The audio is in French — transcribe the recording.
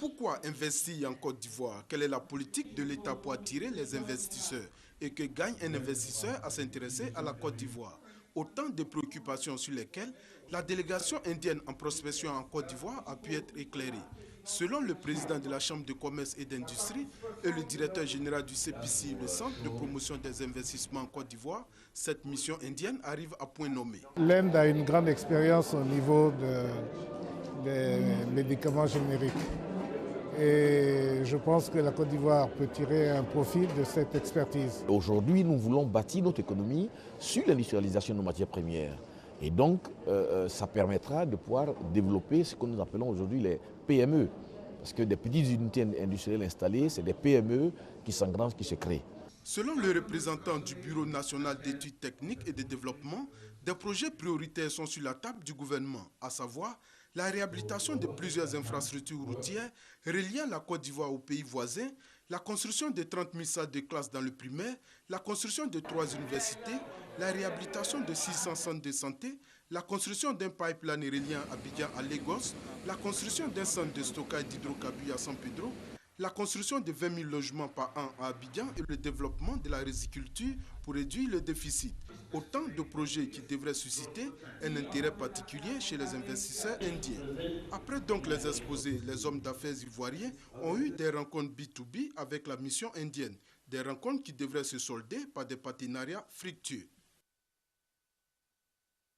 Pourquoi investir en Côte d'Ivoire? Quelle est la politique de l'État pour attirer les investisseurs? Et que gagne un investisseur à s'intéresser à la Côte d'Ivoire? Autant de préoccupations sur lesquelles la délégation indienne en prospection en Côte d'Ivoire a pu être éclairée. Selon le président de la Chambre de commerce et d'industrie et le directeur général du CPC, le Centre de promotion des investissements en Côte d'Ivoire, cette mission indienne arrive à point nommé. L'Inde a une grande expérience au niveau des médicaments génériques. Et je pense que la Côte d'Ivoire peut tirer un profit de cette expertise. Aujourd'hui, nous voulons bâtir notre économie sur l'industrialisation de nos matières premières. Et donc, ça permettra de pouvoir développer ce que nous appelons aujourd'hui les PME. Parce que des petites unités industrielles installées, c'est des PME qui s'engrangent, qui se créent. Selon le représentant du Bureau national d'études techniques et de développement, des projets prioritaires sont sur la table du gouvernement, à savoir la réhabilitation de plusieurs infrastructures routières reliant la Côte d'Ivoire aux pays voisins, la construction de 30 000 salles de classe dans le primaire, la construction de 3 universités, la réhabilitation de 600 centres de santé, la construction d'un pipeline reliant Abidjan à Lagos, la construction d'un centre de stockage d'hydrocarbures à San Pedro, la construction de 20 000 logements par an à Abidjan et le développement de la riziculture pour réduire le déficit. Autant de projets qui devraient susciter un intérêt particulier chez les investisseurs indiens. Après donc les exposés, les hommes d'affaires ivoiriens ont eu des rencontres B2B avec la mission indienne. Des rencontres qui devraient se solder par des partenariats fructueux.